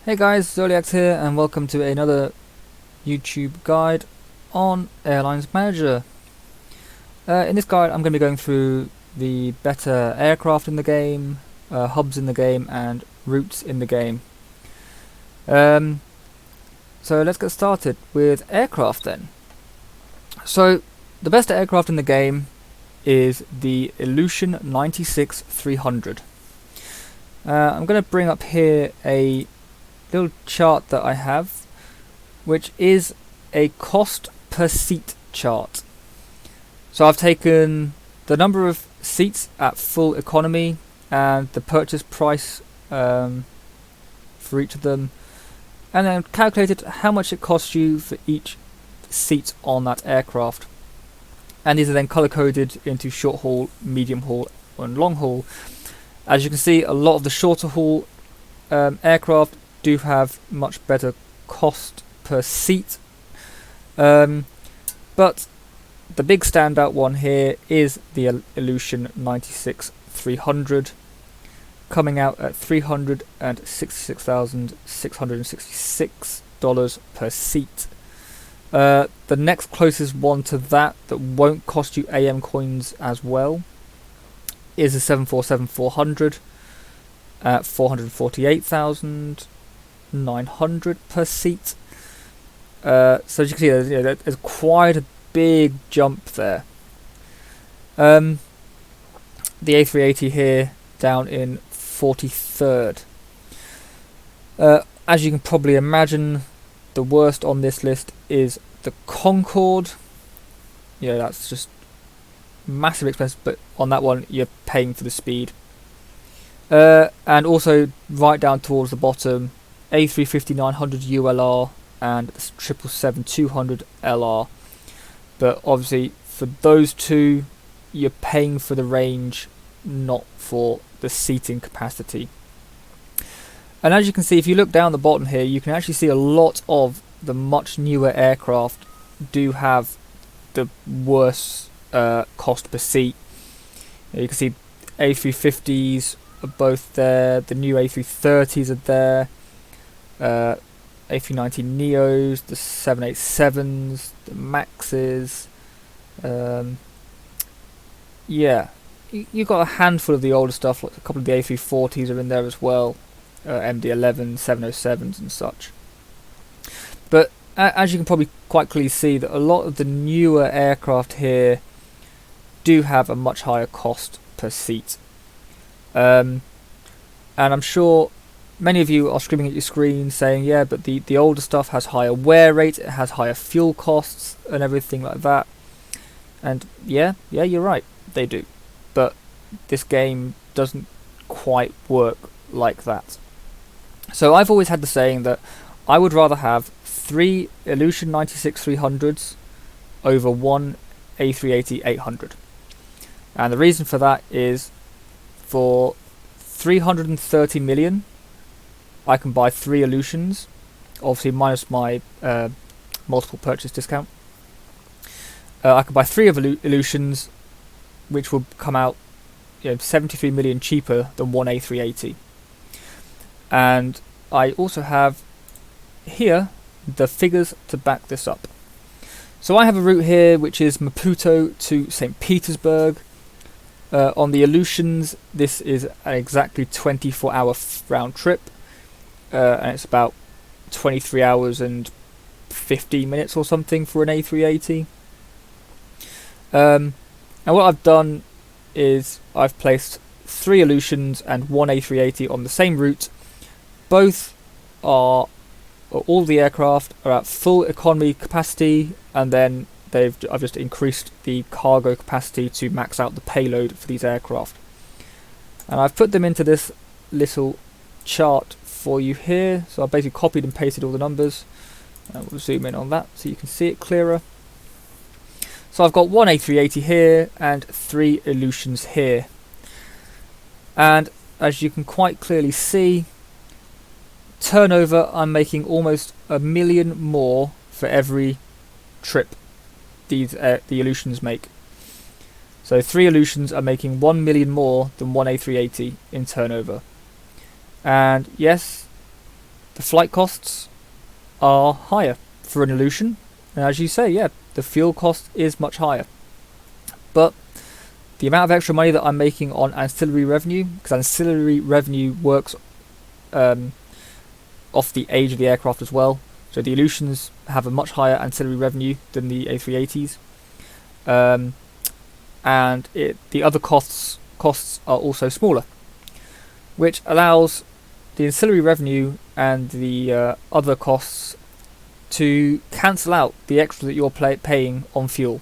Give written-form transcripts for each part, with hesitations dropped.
Hey guys, Zoliax here and welcome to another YouTube guide on Airlines Manager. In this guide I'm going to be going through the better aircraft in the game, hubs in the game and routes in the game. So let's get started with aircraft then. So the best aircraft in the game is the Ilyushin 96-300. I'm going to bring up here a little chart that I have, which is a cost per seat chart. So I've taken the number of seats at full economy and the purchase price for each of them, and then calculated how much it costs you for each seat on that aircraft. And these are then color coded into short haul, medium haul and long haul. As you can see, a lot of the shorter haul aircraft do have much better cost per seat, but the big standout one here is the Ilyushin 96-300, coming out at $366,666 per seat. The next closest one to that won't cost you AM coins as well is the 747-400 at $448,900 per seat. So as you can see, there's quite a big jump there. The A380 here down in 43rd. As you can probably imagine, the worst on this list is the Concorde. Yeah, that's just massive expense, but on that one you're paying for the speed. And also right down towards the bottom, A350-900 ULR and the 777-200 LR. But obviously for those two you're paying for the range, not for the seating capacity. And as you can see, if you look down the bottom here, you can actually see a lot of the much newer aircraft do have the worst cost per seat. You can see A350s are both there, the new A330s are there, A319 Neos, the 787s, the Maxes. Yeah, you've got a handful of the older stuff, like a couple of the A340s are in there as well, MD-11, 707s and such. But as you can probably quite clearly see, that a lot of the newer aircraft here do have a much higher cost per seat. And I'm sure many of you are screaming at your screen saying, yeah, but the older stuff has higher wear rate, it has higher fuel costs and everything like that. And yeah, you're right, they do. But this game doesn't quite work like that. So I've always had the saying that I would rather have 3 Ilyushin 96-300s over 1 A380-800. And the reason for that is, for 330 million I can buy 3 Ilyushins, obviously minus my multiple purchase discount. I can buy 3 of Ilyushins, which will come out 73 million cheaper than 1 A380. And I also have here the figures to back this up. So I have a route here which is Maputo to St. Petersburg. On the Ilyushins, this is an exactly 24-hour round trip, and it's about 23 hours and 15 minutes or something for an A380. And what I've done is I've placed 3 Ilyushins and 1 A380 on the same route. Both are, all the aircraft are at full economy capacity, and then I've just increased the cargo capacity to max out the payload for these aircraft. And I've put them into this little chart for you here. So I've basically copied and pasted all the numbers. And we'll zoom in on that so you can see it clearer. So I've got 1 A380 here and 3 Ilyushins here. And as you can quite clearly see, turnover, I'm making almost $1 million more for every trip the Ilyushins make. So 3 Ilyushins are making 1 million more than 1 A380 in turnover. And yes, the flight costs are higher for an Illusion, and as you say, yeah, the fuel cost is much higher. But the amount of extra money that I'm making on ancillary revenue, because ancillary revenue works off the age of the aircraft as well. So the Illusions have a much higher ancillary revenue than the A380s, and the other costs are also smaller, which allows the ancillary revenue and the other costs to cancel out the extra that you're paying on fuel.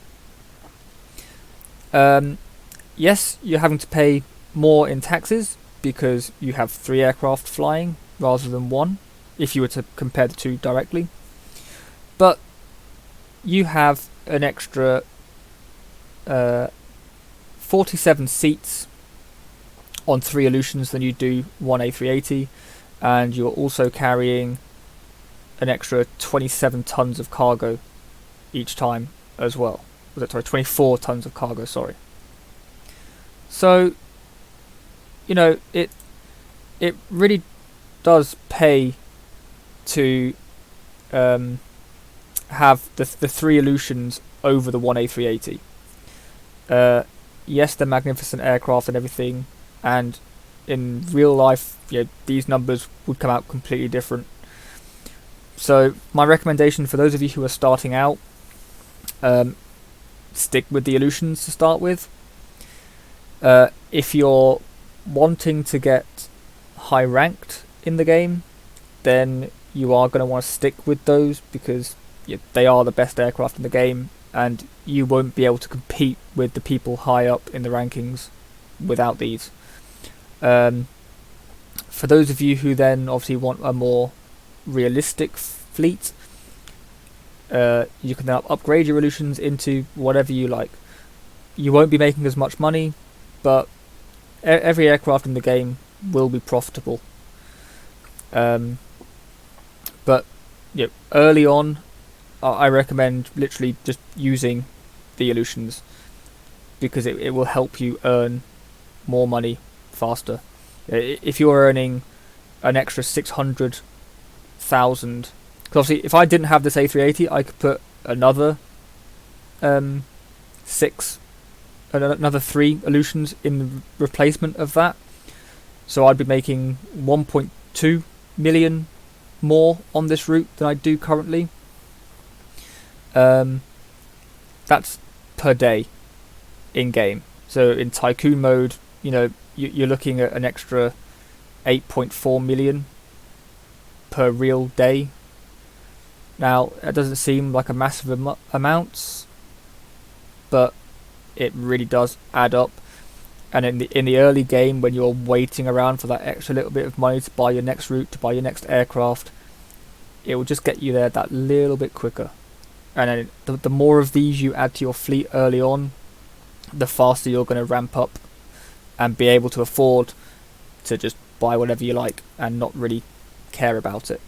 Yes, you're having to pay more in taxes because you have 3 aircraft flying rather than 1, if you were to compare the two directly. But you have an extra 47 seats on 3 Illusions than you do 1 A380, and you're also carrying an extra 27 tons of cargo each time as well. 24 tons of cargo, sorry. So, you know, it really does pay to have the 3 Illusions over the 1 A380. Yes, they're magnificent aircraft and everything, and in real life, these numbers would come out completely different. So my recommendation for those of you who are starting out, stick with the Illusions to start with. If you're wanting to get high ranked in the game, then you are going to want to stick with those, because they are the best aircraft in the game, and you won't be able to compete with the people high up in the rankings without these. For those of you who then obviously want a more realistic fleet, you can then upgrade your Illusions into whatever you like. You won't be making as much money, but every aircraft in the game will be profitable. But early on, I recommend literally just using the Illusions, because it will help you earn more money faster. If you're earning an extra 600,000, because obviously if I didn't have this A380, I could put another 3 Illusions in the replacement of that, so I'd be making 1.2 million more on this route than I do currently. That's per day in game. So in Tycoon mode, you're looking at an extra 8.4 million per real day. Now, that doesn't seem like a massive amount, but it really does add up. And in the early game, when you're waiting around for that extra little bit of money to buy your next route, to buy your next aircraft, it will just get you there that little bit quicker. And then the more of these you add to your fleet early on, the faster you're going to ramp up and be able to afford to just buy whatever you like and not really care about it.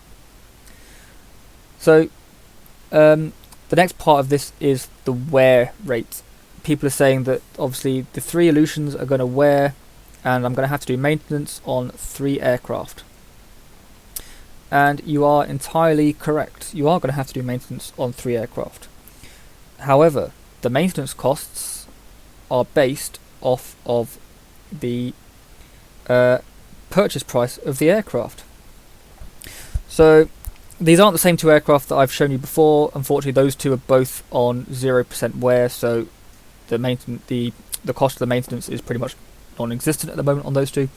So the next part of this is the wear rate. People are saying that obviously the 3 Illusions are going to wear, and I'm going to have to do maintenance on 3 aircraft. And you are entirely correct. You are going to have to do maintenance on 3 aircraft. However, the maintenance costs are based off of the purchase price of the aircraft. So these aren't the same 2 aircraft that I've shown you before. Unfortunately, those 2 are both on 0% wear, so the cost of the maintenance is pretty much non-existent at the moment on those 2.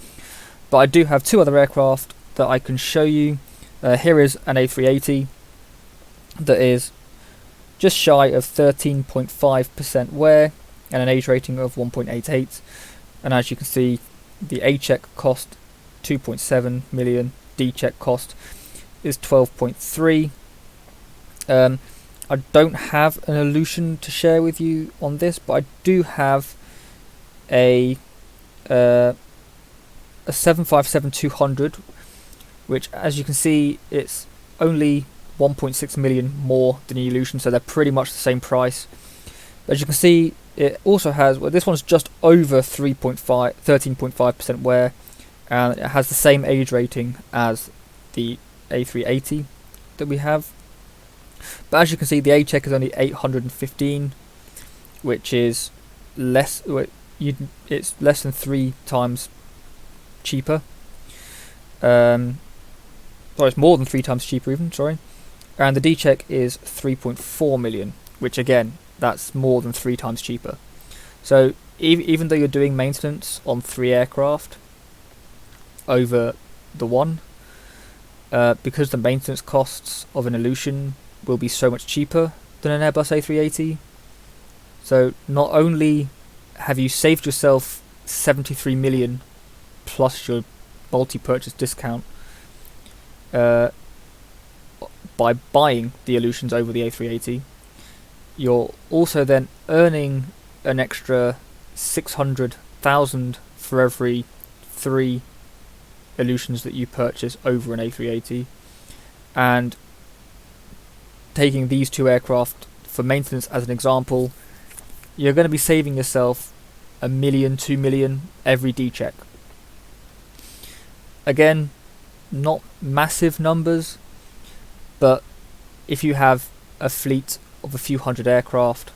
But I do have 2 other aircraft that I can show you. Here is an A380 that is just shy of 13.5% wear and an age rating of 1.88. And as you can see, the A-check cost 2.7 million, D-check cost is 12.3. I don't have an Illusion to share with you on this, but I do have a 757-200, which, as you can see, it's only 1.6 million more than the Illusion, so they're pretty much the same price. As you can see, it also has, this one's just over 13.5% wear, and it has the same age rating as the A380 that we have. But as you can see, the A check is only 815, which is less. It's less than 3 times cheaper. Sorry, it's more than 3 times cheaper even. Sorry, and the D check is 3.4 million, which again, that's more than 3 times cheaper. So even though you're doing maintenance on 3 aircraft over the one, because the maintenance costs of an Ilyushin will be so much cheaper than an Airbus A380. So not only have you saved yourself 73 million plus your multi-purchase discount by buying the Ilyushins over the A380, you're also then earning an extra 600,000 for every 3 Ilyushins that you purchase over an A380, and taking these 2 aircraft for maintenance as an example, you're going to be saving yourself 1 million, 2 million every D check. Again, not massive numbers, but if you have a fleet of a few hundred aircraft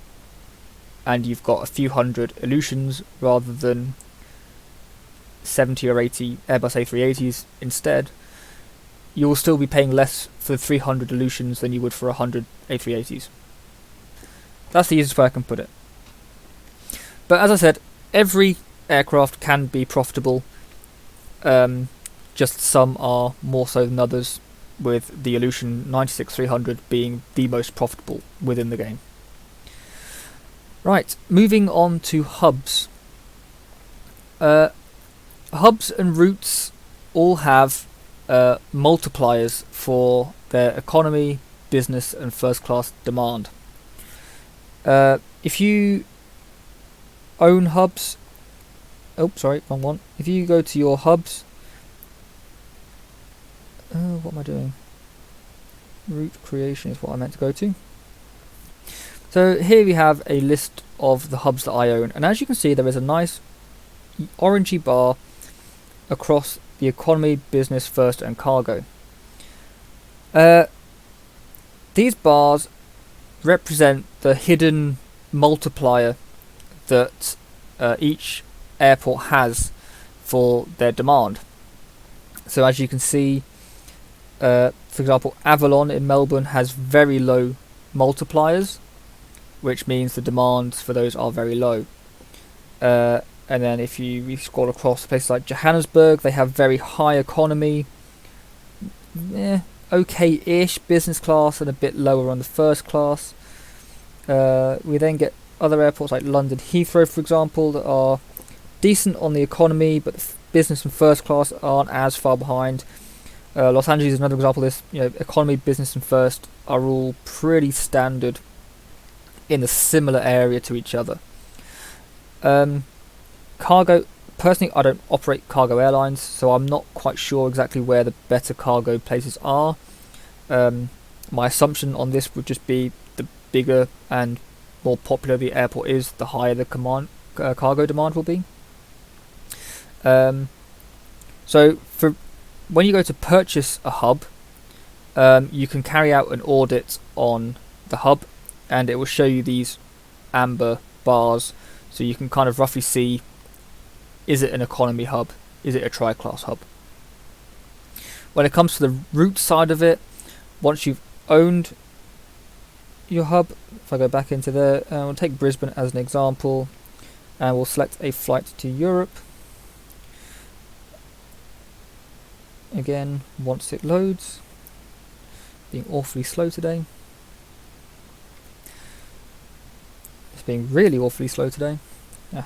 and you've got a few hundred Ilyushins rather than 70 or 80 Airbus A380s instead, you'll still be paying less for 300 Ilyushins than you would for 100 A380s. That's the easiest way I can put it. But as I said, every aircraft can be profitable, just some are more so than others, with the Ilyushin 96-300 being the most profitable within the game. Right, moving on to hubs. Hubs and routes all have multipliers for their economy, business and first class demand. If you own hubs, wrong one. If you go to your hubs, what am I doing? Route creation is what I meant to go to. So here we have a list of the hubs that I own, and as you can see, there is a nice orangey bar across the economy, business, first and cargo. These bars represent the hidden multiplier that each airport has for their demand. So as you can see, for example, Avalon in Melbourne has very low multipliers, which means the demands for those are very low. And then if you scroll across places like Johannesburg, they have very high economy, okay-ish business class, and a bit lower on the first class. We then get other airports like London Heathrow, for example, that are decent on the economy, but the business and first class aren't as far behind. Los Angeles is another example of this. Economy, business and first are all pretty standard in a similar area to each other. Cargo, personally I don't operate cargo airlines, so I'm not quite sure exactly where the better cargo places are. My assumption on this would just be the bigger and more popular the airport is, the higher the cargo demand will be. So for when you go to purchase a hub, you can carry out an audit on the hub, and it will show you these amber bars, so you can kind of roughly see, is it an economy hub, is it a tri-class hub. When it comes to the route side of it, once you've owned your hub, if I go back into there, we'll take Brisbane as an example, and we'll select a flight to Europe. Again, once it loads, being awfully slow today. It's being really awfully slow today.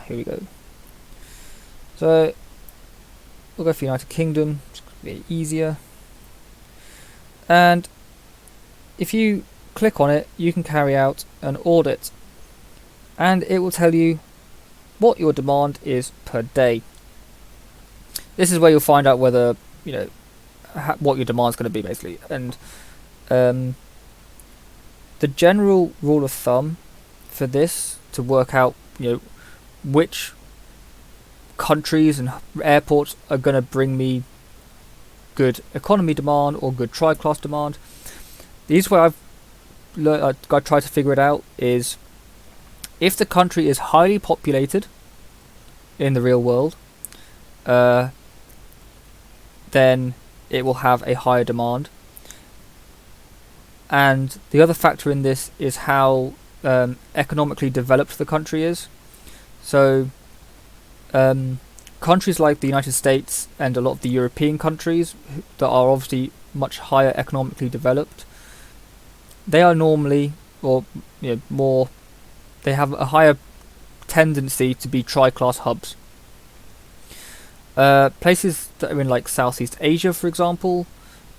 Here we go. So we'll go for United Kingdom, it's a bit easier. And if you click on it, you can carry out an audit, and it will tell you what your demand is per day. This is where you'll find out whether what your demand is going to be, basically. And the general rule of thumb for this, to work out which countries and airports are going to bring me good economy demand or good tri-class demand. The easiest way I try to figure it out is if the country is highly populated in the real world, then it will have a higher demand. And the other factor in this is how economically developed the country is. So countries like the United States and a lot of the European countries that are obviously much higher economically developed, they are normally, or more, they have a higher tendency to be tri-class hubs. Places that are in like Southeast Asia, for example,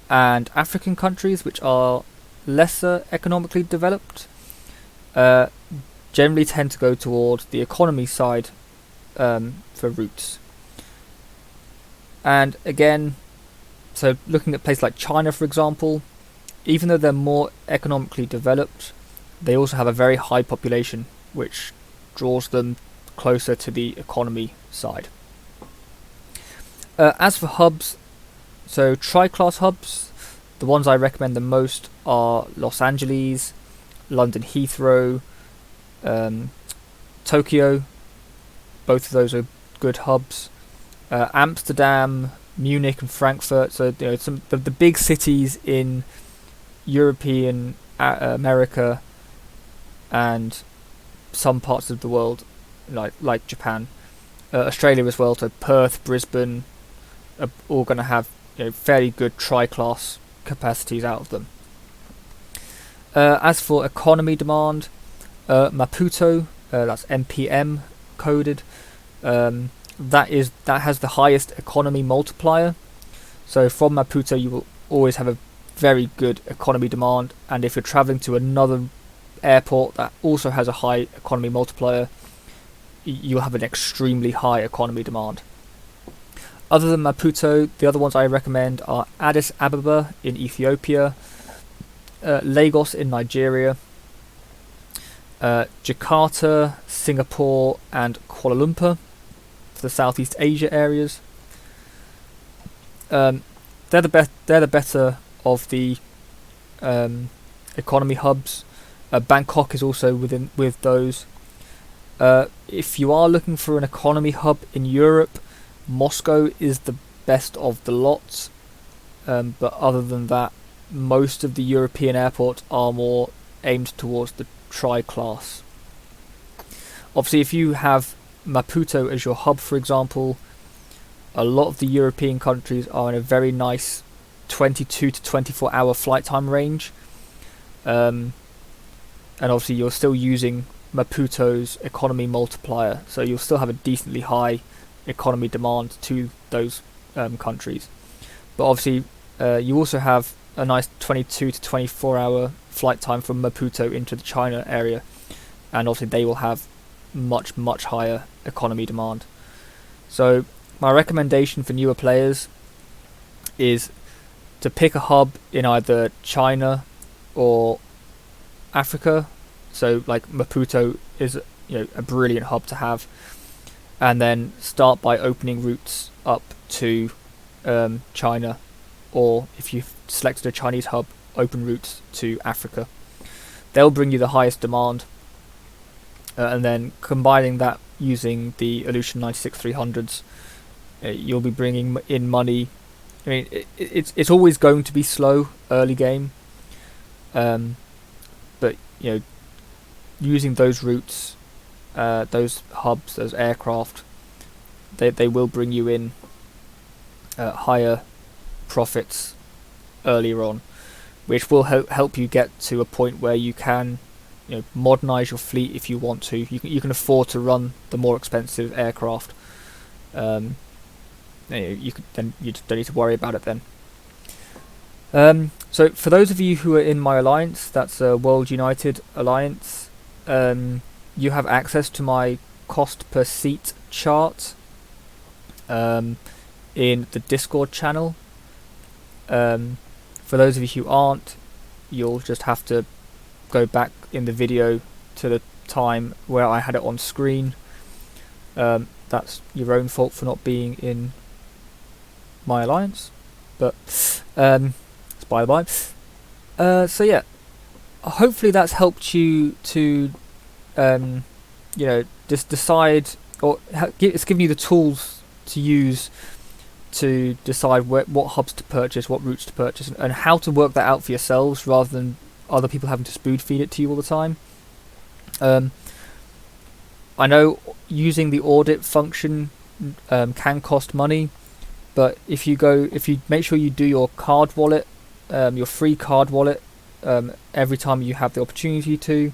and African countries which are lesser economically developed, generally tend to go towards the economy side for routes. And again, so looking at places like China, for example, even though they're more economically developed, they also have a very high population, which draws them closer to the economy side. As for hubs, so tri-class hubs, the ones I recommend the most are Los Angeles, London Heathrow, Tokyo. Both of those are good hubs. Amsterdam, Munich, and Frankfurt. So some the big cities in European America and some parts of the world, like Japan, Australia as well. So Perth, Brisbane, are all going to have fairly good tri-class capacities out of them. As for economy demand, Maputo, that's MPM coded, that has the highest economy multiplier. So from Maputo you will always have a very good economy demand, and if you're traveling to another airport that also has a high economy multiplier, you'll have an extremely high economy demand. Other than Maputo, the other ones I recommend are Addis Ababa in Ethiopia, Lagos in Nigeria, Jakarta, Singapore, and Kuala Lumpur for the Southeast Asia areas. They're the better of the economy hubs. Bangkok is also with those. If you are looking for an economy hub in Europe, Moscow is the best of the lot. But other than that, most of the European airports are more aimed towards the tri-class. Obviously, if you have Maputo as your hub, for example, a lot of the European countries are in a very nice 22 to 24 hour flight time range, and obviously you're still using Maputo's economy multiplier, so you'll still have a decently high economy demand to those countries. But obviously you also have a nice 22 to 24 hour flight time from Maputo into the China area, and obviously they will have much higher economy demand. So my recommendation for newer players is to pick a hub in either China or Africa. So like Maputo is a brilliant hub to have, and then start by opening routes up to China, or if you've selected a Chinese hub, open routes to Africa. They'll bring you the highest demand, and then combining that using the Aleutian 96-300s, you'll be bringing in money. I mean, it's always going to be slow early game, but using those routes, those hubs, those aircraft, they will bring you in higher profits earlier on, which will help you get to a point where you can modernize your fleet if you want to. You can afford to run the more expensive aircraft. You just don't need to worry about it then. So for those of you who are in my alliance, that's a World United alliance, you have access to my cost per seat chart in the Discord channel. For those of you who aren't, you'll just have to go back in the video to the time where I had it on screen. That's your own fault for not being in my alliance. but it's by the by. So yeah, hopefully that's helped you to just decide, or it's given you the tools to use to decide what hubs to purchase, what routes to purchase, and how to work that out for yourselves rather than other people having to spoon feed it to you all the time. I know using the audit function can cost money, but if you make sure you do your card wallet, your free card wallet, every time you have the opportunity to,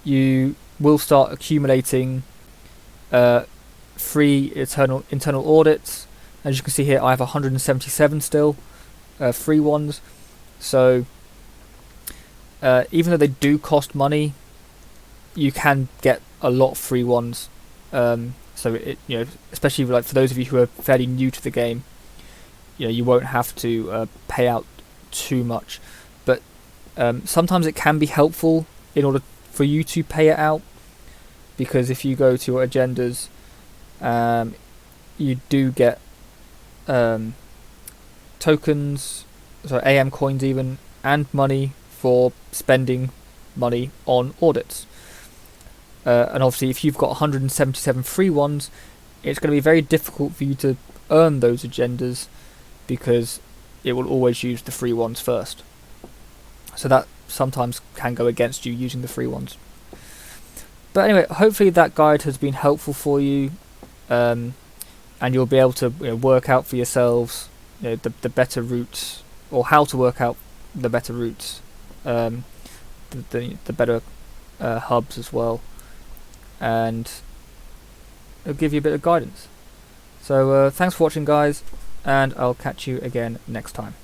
you will start accumulating free internal audits. As you can see here, I have 177 still, free ones. So even though they do cost money, you can get a lot of free ones. So especially like for those of you who are fairly new to the game, you won't have to pay out too much. But sometimes it can be helpful in order for you to pay it out, because if you go to your agendas, you do get tokens, so AM coins even, and money for spending money on audits. And obviously if you've got 177 free ones, it's going to be very difficult for you to earn those agendas, because it will always use the free ones first. So that sometimes can go against you using the free ones. But anyway, hopefully that guide has been helpful for you, and you'll be able to work out for yourselves the better routes, or how to work out the better routes, the better hubs as well, and it'll give you a bit of guidance. So thanks for watching, guys, and I'll catch you again next time.